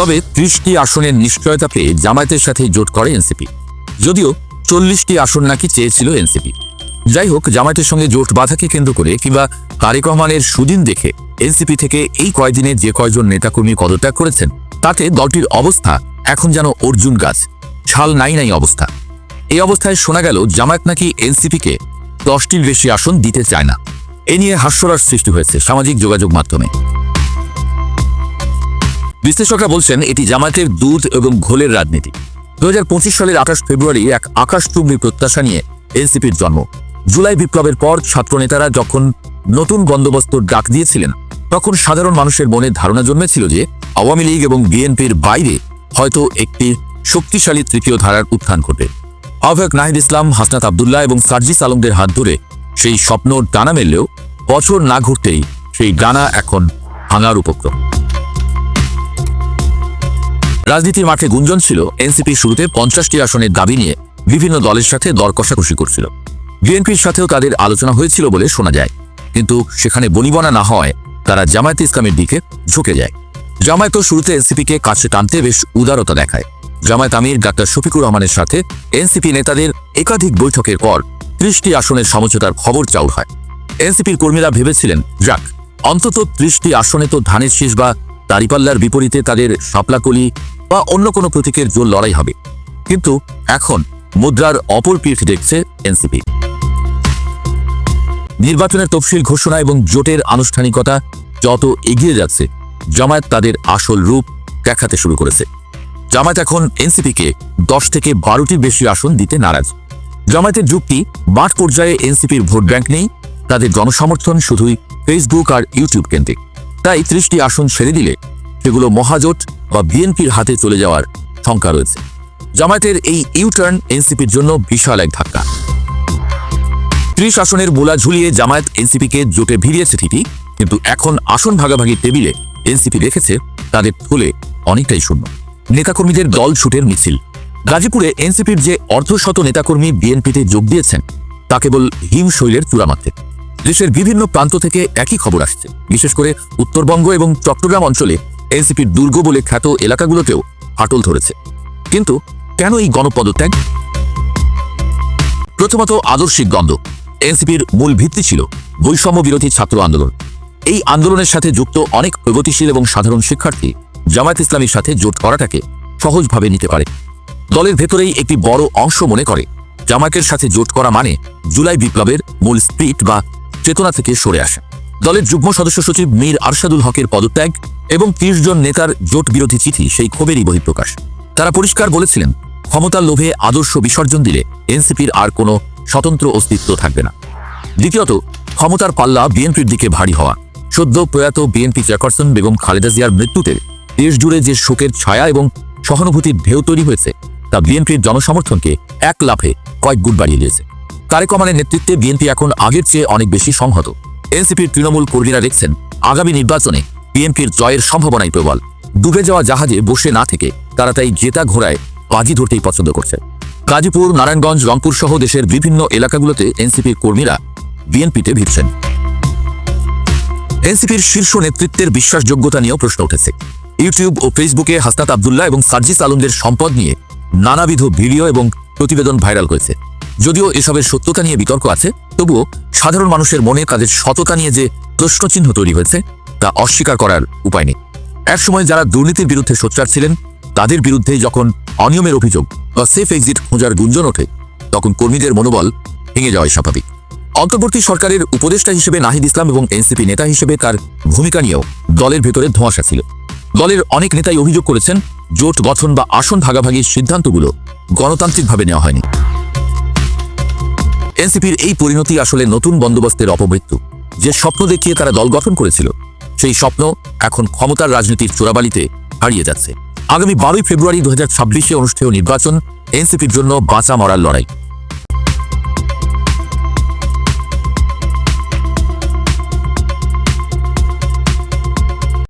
তবে ৩০টি আসনের নিশ্চয়তা পেয়ে জামায়াতের সাথে জোট করে এনসিপি, যদিও ৪০টি আসন নাকি চেয়েছিল এনসিপি। যাই হোক, জামায়াতের সঙ্গে জোট বাঁধাকে কেন্দ্র করে কিংবা তারেক রহমানের সুদিন দেখে এনসিপি থেকে এই কয়দিনে যে কয়জন নেতাকর্মী পদত্যাগ করেছেন তাতে দলটির অবস্থা এখন যেন অর্জুন গাছ, ছাল নাই নাই অবস্থা। এই অবস্থায় শোনা গেল জামায়াত নাকি এনসিপিকে 10টির বেশি আসন দিতে চায় না। এ নিয়ে হাস্যরস সৃষ্টি হয়েছে সামাজিক যোগাযোগ মাধ্যমে। বিশ্লেষকরা বলছেন এটি জামায়াতের দুধ এবং ঘোলের রাজনীতি। 2025 সালের 28 ফেব্রুয়ারি এক আকাশচুম্বী প্রত্যাশা নিয়ে এনসিপির জন্ম। জুলাই বিপ্লবের পর ছাত্রনেতারা যখন নতুন বন্দোবস্ত ডাক দিয়েছিলেন তখন সাধারণ মানুষের মনে ধারণা জন্মেছিল যে আওয়ামী লীগ এবং বিএনপির বাইরে হয়তো একটি শক্তিশালী তৃতীয় ধারার উত্থান ঘটবে। আহ্বায়ক নাহিদ ইসলাম, হাসনাত আবদুল্লাহ এবং সার্জিস আলমদের হাত ধরে সেই স্বপ্ন ডানা মেললেও বছর না ঘুরতেই সেই ডানা এখন ভাঙার উপক্রম। রাজনীতির মাঠে গুঞ্জন ছিল এনসিপি শুরুতে 50টি আসনের দাবি নিয়ে বিভিন্ন দলের সাথে দর কষাকষি করছিল। বিএনপির সাথেও তাদের আলোচনা হয়েছিল বলে শোনা যায়, কিন্তু সেখানে বনিবনা না হওয়ায় তারা জামায়াতে ইসলামের দিকে ঝুঁকে যায়। জামায়াতও শুরুতে এনসিপিকে কাছে টানতে বেশ উদারতা দেখায়। জামায়াত আমির ডাক্তার শফিকুর রহমানের সাথে এনসিপি নেতাদের একাধিক বৈঠকের পর 30টি আসনের সমঝোতার খবর চাউর হয়। এনসিপির কর্মীরা ভেবেছিলেন, যাক, অন্তত 30টি আসনে তো ধানের শীষ বা দাঁড়িপাল্লার বিপরীতে তাদের শাপলাকলি বা অন্য কোনো প্রতীকের জোর লড়াই হবে। কিন্তু এখন মুদ্রার অপর পিঠ দেখছে এনসিপি। নির্বাচনের তফসিল ঘোষণা এবং জোটের আনুষ্ঠানিকতা যত এগিয়ে যাচ্ছে, জামায়াত তাদের আসল রূপ দেখাতে শুরু করেছে। জামায়াত এখন এনসিপিকে 10 থেকে 12টির বেশি আসন দিতে নারাজ। জামায়াতের যুক্তি, মাঠ পর্যায়ে এনসিপির ভোট ব্যাংক নেই, তাদের জনসমর্থন শুধুই ফেসবুক আর ইউটিউব কেন্দ্রিক। তাই 30টি আসন ছেড়ে দিলে সেগুলো মহাজোট বা বিএনপির হাতে চলে যাওয়ার শঙ্কা রয়েছে। জামায়াতের এই ইউটার্ন এনসিপির জন্য বিশাল এক ধাক্কা। 30 আসনের মূলা ঝুলিয়ে জামায়াত এনসিপিকে জোটে ভিড়িয়েছে ঠিকই, কিন্তু এখন আসন ভাগাভাগি টেবিলে এনসিপি রেখেছে তাদের থলে অনেকটাই শূন্য। নেতাকর্মীদের দল ছুটের মিছিল। গাজীপুরে এনসিপির যে অর্ধশত নেতাকর্মী বিএনপিতে যোগ দিয়েছেন তা কেবল হিমশৈলের চূড়ামাত্রে। দেশের বিভিন্ন প্রান্ত থেকে একই খবর আসছে, বিশেষ করে উত্তরবঙ্গ এবং চট্টগ্রাম অঞ্চলে এনসিপির দুর্গ বলে খ্যাত এলাকাগুলোতেও ফাটল ধরেছে। কিন্তু কেন এই গণপদত্যাগ? প্রথমত আদর্শিক দ্বন্দ্ব। এনসিপির মূল ভিত্তি ছিল বৈষম্য বিরোধী ছাত্র আন্দোলন। এই আন্দোলনের সাথে যুক্ত অনেক প্রগতিশীল এবং সাধারণ শিক্ষার্থী জামায়াত ইসলামীর সাথে জোট করাটাকে সহজভাবে নিতে পারে। দলের ভেতরেই একটি বড় অংশ মনে করে জামায়াতের সাথে জোট করা মানে জুলাই বিপ্লবের মূল স্পিরিট বা চেতনা থেকে সরে আসা। দলের যুগ্ম সদস্য সচিব মীর আরশাদুল হকের পদত্যাগ এবং 30 জন নেতার জোট বিরোধী চিঠি সেই ক্ষোভেরই বহিঃপ্রকাশ। তারা পরিষ্কার বলেছিলেন, ক্ষমতার লোভে আদর্শ বিসর্জন দিলে এনসিপির আর কোনো স্বতন্ত্র অস্তিত্ব থাকবে না। দ্বিতীয়ত, ক্ষমতার পাল্লা বিএনপির দিকে ভারী হওয়া। সদ্য প্রয়াত বিএনপি চেয়ারপারসন বেগম খালেদা জিয়ার মৃত্যুতে দেশ জুড়ে যে শোকের ছায়া এবং সহানুভূতির ঢেউ তৈরি হয়েছে তা বিএনপির জনসমর্থনকে এক লাফে কয়েক গুণ বাড়িয়ে দিয়েছে। তারেক রহমানের নেতৃত্বে বিএনপি এখন আগের চেয়ে অনেক বেশি সংহত। এনসিপির তৃণমূল কর্মীরা দেখছেন আগামী নির্বাচনে বিএনপির জয়ের সম্ভাবনাই প্রবল। ডুবে যাওয়া জাহাজে বসে না থেকে তারা তাই জেতা ঘোড়ায় বাজি ধরতেই পছন্দ করছে। গাজীপুর, নারায়ণগঞ্জ, রংপুর সহ দেশের বিভিন্ন এলাকাগুলোতে এনসিপির কর্মীরা বিএনপিতে ভিড়ছেন। এনসিপির শীর্ষ নেতৃত্বের বিশ্বাসযোগ্যতা নিয়েও প্রশ্ন উঠেছে। ইউটিউব ও ফেসবুকে হাসনাত আবদুল্লাহ এবং সার্জিস আলমদের সম্পদ নিয়ে নানাবিধ ভিডিও এবং প্রতিবেদন ভাইরাল হয়েছে। যদিও এসবের সত্যতা নিয়ে বিতর্ক আছে, তবুও সাধারণ মানুষের মনে তাদের সততা নিয়ে যে প্রশ্নচিহ্ন তৈরি হয়েছে তা অস্বীকার করার উপায় নেই। একসময় যারা দুর্নীতির বিরুদ্ধে সোচ্চার ছিলেন তাদের বিরুদ্ধে যখন অনিয়মের অভিযোগ বা সেফ এক্সিট খোঁজার গুঞ্জন ওঠে তখন কর্মীদের মনোবল ভেঙে যাওয়াই স্বাভাবিক। অন্তর্বর্তী সরকারের উপদেষ্টা হিসেবে নাহিদ ইসলাম এবং এনসিপি নেতা হিসেবে তার ভূমিকা নিয়েও দলের ভেতরে ধোঁয়াশা ছিল। দলের অনেক নেতাই অভিযোগ করেছেন জোট গঠন বা আসন ভাগাভাগির সিদ্ধান্তগুলো গণতান্ত্রিকভাবে নেওয়া হয়নি। এনসিপির এই পরিণতি আসলে নতুন বন্দোবস্তের অপমৃত্যু। যে স্বপ্ন দেখিয়ে তারা দল গঠন করেছিল সেই স্বপ্ন এখন ক্ষমতার রাজনীতির চোরাবালিতে হারিয়ে যাচ্ছে। আগামী 12 ফেব্রুয়ারি 2026 অনুষ্ঠেয় নির্বাচন এনসিপির জন্য বাঁচা মরার লড়াই।